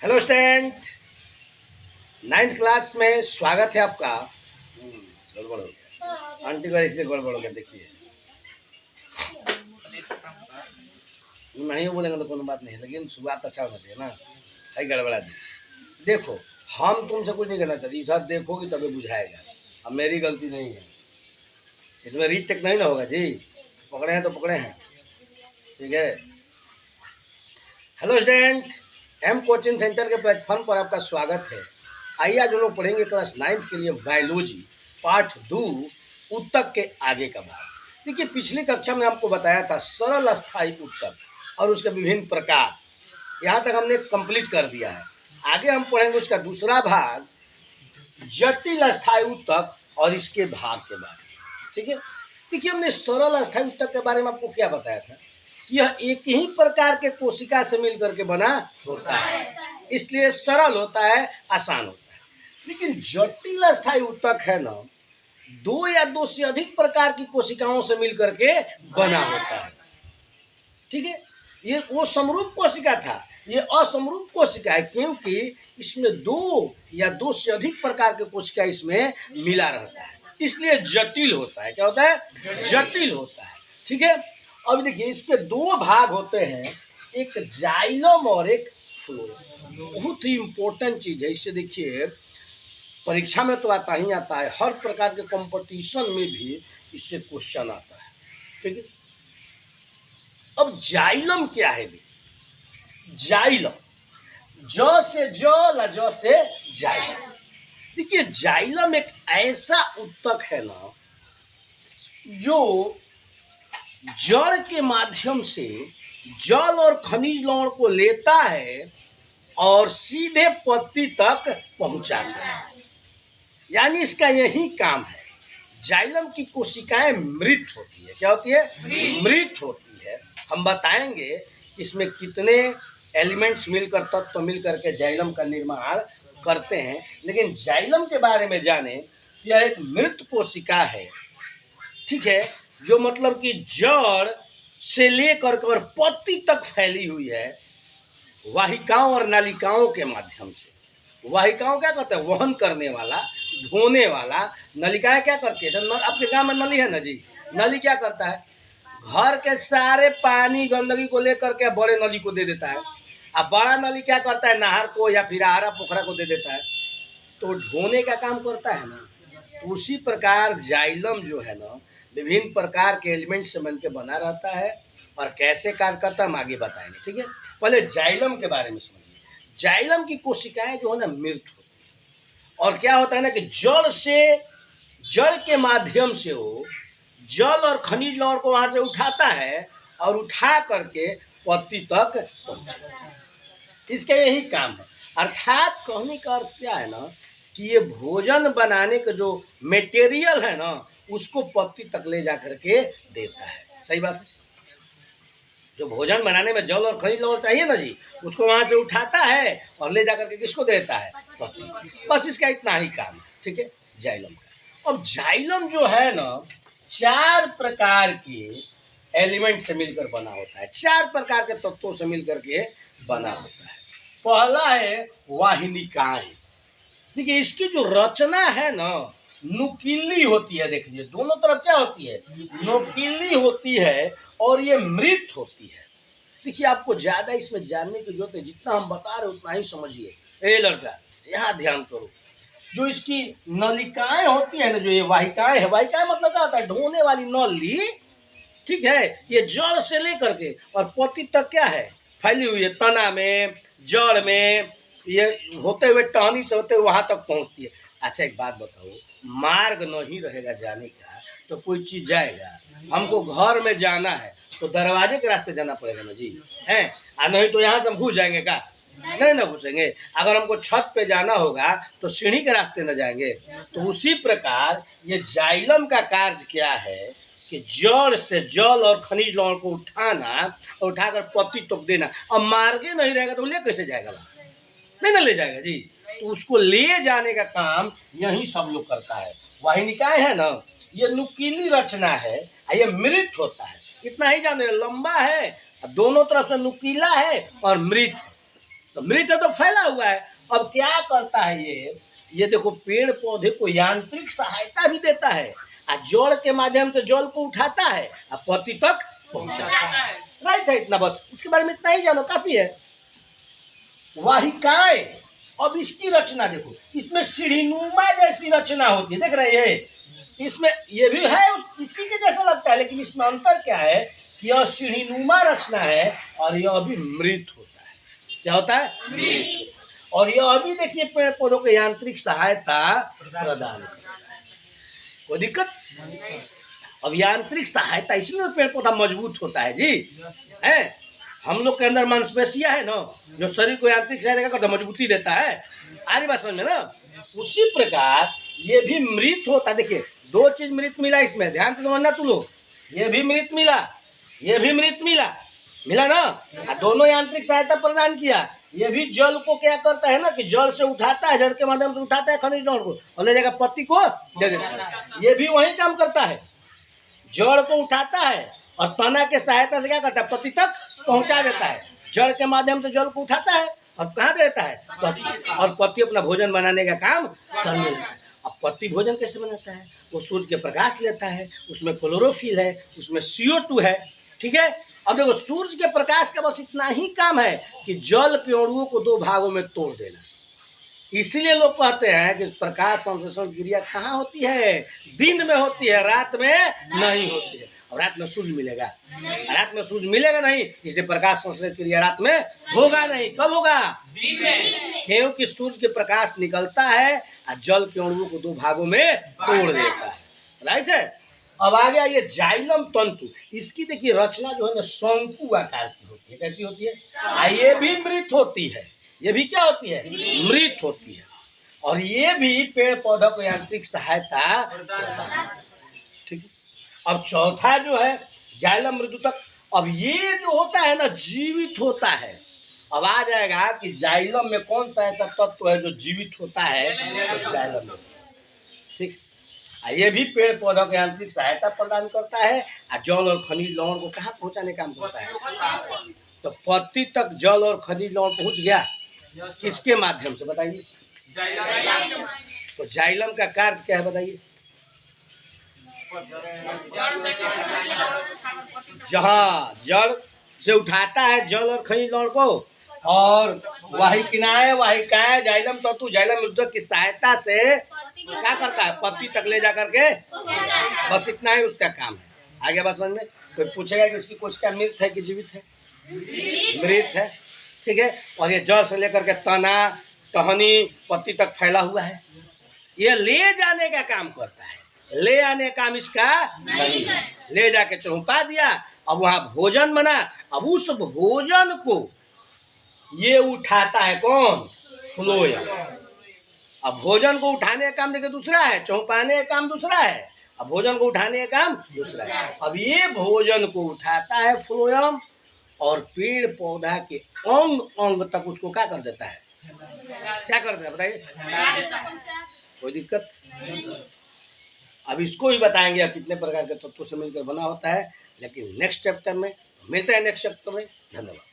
Hello student, ninth class में स्वागत है आपका। गड़बड़ हो गया आंटी का, इसलिए गड़बड़ हो गया। देखिए, नहीं बोलेंगे तो कोई बात नहीं, लेकिन शुरुआत अच्छा होना चाहिए ना। है गड़बड़ा दी। देखो, हम तुमसे कुछ नहीं करना चाहते, सर देखोगी तभी बुझाएगा। अब मेरी गलती नहीं है, इसमें रीचेक नहीं ना होगा जी। पकड़े हैं तो पकड़े हैं, ठीक है। Hello student, M coaching centre के प्लेटफॉर्म पर आपका स्वागत है। आइए आज हम लोग पढ़ेंगे क्लास 9 के लिए बायोलॉजी पाठ 2 ऊतक के आगे का भाग। देखिए, पिछली कक्षा में आपको बताया था सरल अस्थायी ऊतक और उसके विभिन्न प्रकार, यहाँ तक हमने कंप्लीट कर दिया है। आगे हम पढ़ेंगे उसका दूसरा भाग, जटिल अस्थायी ऊतक और इसके भाग के बारे में, ठीक है। देखिए, हमने सरल अस्थायी ऊतक के बारे में आपको क्या बताया था कि यह एक ही प्रकार के कोशिका से मिलकर के बना होता है, इसलिए सरल होता है, आसान होता है। लेकिन जटिल अस्थायी ऊतक है ना, दो या दो से अधिक प्रकार की कोशिकाओं से मिलकर के बना होता है, ठीक है। ये वो समरूप कोशिका था, ये असमरूप कोशिका है, क्योंकि इसमें दो या दो से अधिक प्रकार के कोशिका इसमें मिला रहता है, इसलिए जटिल होता है। क्या होता है? जटिल होता है, ठीक है। अब देखिए, इसके दो भाग होते हैं, एक जाइलम और एक फ्लोएम। बहुत ही इंपॉर्टेंट चीज है। इससे देखिए, परीक्षा में तो आता ही आता है, हर प्रकार के कंपटीशन में भी इससे क्वेश्चन आता है, ठीक है। अब जाइलम क्या है? जाइलम, ज से जल, ज से जाइलम। देखिए, जाइलम एक ऐसा ऊतक है ना, जो जड़ के माध्यम से जल और खनिज लवण को लेता है और सीधे पत्ती तक पहुंचाता है। यानी इसका यही काम है। जाइलम की कोशिकाएं मृत होती है। क्या होती है? मृत होती है। हम बताएंगे इसमें कितने एलिमेंट्स मिलकर, तत्व मिलकर के जाइलम का निर्माण करते हैं, लेकिन जाइलम के बारे में जाने, यह एक मृत कोशिका है, ठीक है, जो मतलब कि जड़ से लेकर और पत्ती तक फैली हुई है, वाहिकाओं और नलिकाओं के माध्यम से। वाहिकाओं क्या कहते हैं? वहन करने वाला, धोने वाला। नलिकाएं क्या करती है? आपके गांव में नली है ना जी, नली क्या करता है? घर के सारे पानी गंदगी को लेकर के बड़े नली को दे देता है। अब बड़ा नली क्या करता है? नहर को या फिर आहारा पोखरा को दे देता है, तो ढोने का काम करता है ना। उसी प्रकार जाइलम जो है ना, विभिन्न प्रकार के एलिमेंट से मिलकर बना रहता है, और कैसे कार्य करता है हम आगे बताएंगे, ठीक है। पहले जाइलम के बारे में समझिए। जाइलम की कोशिकाएं जो है ना, मृत होती है। और क्या होता है ना कि जड़ के माध्यम से वो जल और खनिज लवण को वहां से उठाता है और उठा करके पत्ती तक पहुंचाता है। इसका यही काम है। अर्थात कहने का अर्थ क्या है ना, कि ये भोजन बनाने का जो मटेरियल है ना, उसको पत्ती तक ले जा करके देता है। सही बात है। जो भोजन बनाने में जल और खनिज लवण चाहिए ना जी, उसको वहां से उठाता है और ले जाकर के किसको देता है? पत्ती। बस इसका इतना ही काम है, ठीक है, जाइलम का। अब जाइलम जो है ना, 4 प्रकार के एलिमेंट से मिलकर बना होता है, 4 प्रकार के तत्वों से मिलकर के बना होता है। पहला है वाहिनिकाएं। देखिए, इसकी जो रचना है ना, नुकीली होती है। देख लीजिए, दोनों तरफ क्या होती है? नुकीली होती है, और ये मृत होती है। देखिए, आपको ज्यादा इसमें जानने की जरूरत है, जितना हम बता रहे उतना ही समझिए। ए लड़का, यहाँ ध्यान करो। जो इसकी नलिकाएं होती है ना, जो ये वाहिकाएं है, वाहिकाएं मतलब क्या होता है? ढोने वाली नली, ठीक है। ये जड़ से लेकर के और पत्ती तक क्या है? फैली हुई है, तना में, जड़ में, ये होते हुए टहनी से होते हुए वहां तक पहुंचती है। अच्छा, एक बात बताओ, मार्ग नहीं रहेगा जाने का तो कोई चीज जाएगा? हमको घर में जाना है तो दरवाजे के रास्ते जाना पड़ेगा ना जी, है। नहीं तो यहाँ से हम घुस जाएंगे का? नहीं ना घुसेंगे। अगर हमको छत पे जाना होगा तो सीढ़ी के रास्ते न जाएंगे। तो उसी प्रकार ये जाइलम का कार्य क्या है कि जड़ से जल और खनिज लवण को उठाना और उठाकर पत्ती तक देना। अब मार्गे नहीं रहेगा तो ले कैसे जाएगा? नहीं ना ले जाएगा जी। तो उसको ले जाने का काम यही सब लोग करता है। वाहिनिकाएं है ना, ये नुकीली रचना है, ये मृत होता है। इतना ही जाने, लंबा है, दोनों तरफ से नुकीला है और मृत है। तो मृत है तो फैला हुआ है। अब क्या करता है ये देखो पेड़ पौधे को यांत्रिक सहायता भी देता है, और जड़ के माध्यम से जल को उठाता है और पत्ती तक पहुंचाता है। राइट है, इतना बस, इसके बारे में इतना ही जानो, काफी है। वाहिकाएं, अब इसकी रचना देखो, इसमें सीढ़ीनुमा जैसी रचना होती है, देख रहे हैं, इसमें ये भी है इसी के जैसा लगता है, लेकिन इसमें अंतर क्या है कि यह सीढ़ीनुमा रचना है और यह अभी मृत होता है। क्या होता है? मृत। और यह अभी देखिए पेड़ पौधों को यांत्रिक सहायता प्रदान करता है। कोई दिक्कत? अब यांत्रिक सहायता इसलिए पेड़ पौधा मजबूत होता है जी, है। हम लोग के अंदर मांसपेशियां है ना, जो शरीर को यांत्रिक सहायता करता है, मजबूती देता है। आरी बात समझ में ना? उसी प्रकार ये भी मृत होता। देखिए दो चीज मृत मिला इसमें, ध्यान से समझना तू लोग। ये भी मृत मिला, ये भी मृत मिला ना, दोनों यांत्रिक सहायता प्रदान किया। ये भी जल को क्या करता है ना कि जल से उठाता है, जड़ के माध्यम से उठाता है खनिज लवण को और ले जाकर पत्ती को दे देता है। ये भी वही काम करता है, जड़ को उठाता है और तना के सहायता से क्या करता है, पत्ती तक पहुंचा देता है। जड़ के माध्यम से जल को उठाता है और कहाँ देता है, पत्ती, और पत्ती अपना भोजन बनाने का काम करने लगता है। अब पत्ती भोजन कैसे बनाता है? वो सूर्य के प्रकाश लेता है, उसमें क्लोरोफिल है, उसमें CO2 है, ठीक है। अब देखो सूर्य के प्रकाश का बस इतना ही काम है कि जल के अणुओं को दो भागों में तोड़ देना। इसीलिए लोग कहते हैं कि प्रकाश संश्लेषण क्रिया कहाँ होती है? दिन में होती है, रात में नहीं होती है। और रात में सूर्य मिलेगा? रात में सूर्य मिलेगा नहीं, इसलिए प्रकाश संश्लेषण क्रिया रात में होगा नहीं। कब होगा? दिन में। क्योंकि सूर्य के प्रकाश निकलता है और जल के अणुओं को दो भागों में तोड़ देता है। राइट है। अब आ गया ये जाइलम तंतु। इसकी देखिए रचना जो है ना शंकु आकार की होती है। कैसी होती है? ये भी मृत होती है। ये भी क्या होती है? मृत होती है। और ये भी पेड़ पौधा को यांत्रिक सहायता, ठीक है। अब चौथा जो है जाइलम मृदुतक। अब ये जो होता है ना जीवित होता है। अब आ जाएगा कि जाइलम में कौन सा ऐसा तत्व है जो जीवित होता है? तो जाइलम में, ठीक। ये भी पेड़ पौधों को यांत्रिक सहायता प्रदान करता है और जल और खनिज लवण को कहाँ पहुँचाने का काम करता है? तो पत्ती तक जल और खनिज लवण पहुँच गया, किसके माध्यम से बताइए? तो जाइलम का कार्य क्या है बताइए? जहाँ जल से उठाता है जल और खनिज लवण को, और वाहिकाएं जाइलम तंतु जाइलम मृदुतक की सहायता से क्या करता है? पत्ती तक ले जा करके, बस इतना ही उसका काम है। आगे बात समझ में? कोई पूछेगा कि इसकी कोशिका मृत है कि जीवित है? मृत है, ठीक है। और ये जड़ से लेकर के तना टहनी पत्ती तक फैला हुआ है। ये ले जाने का काम करता है, ले आने का काम इसका नहीं है। ले जाके चौंपा दिया, अब वहां भोजन बना, अब उस भोजन को ये उठाता है कौन? फ्लोएम। अब भोजन को उठाने का काम देखिए दूसरा है, चौंपाने का काम दूसरा है, अब भोजन को उठाने का काम दूसरा है। अब ये भोजन को उठाता है फ्लोएम और पेड़ पौधा के अंग अंग तक उसको क्या कर देता है? क्या कर देता है बताइए? कोई दिक्कत? अब इसको ही बताएंगे अब कितने प्रकार के तत्वों से मिलकर बना होता है, लेकिन नेक्स्ट चैप्टर में मिलते हैं। नेक्स्ट चैप्टर में। धन्यवाद।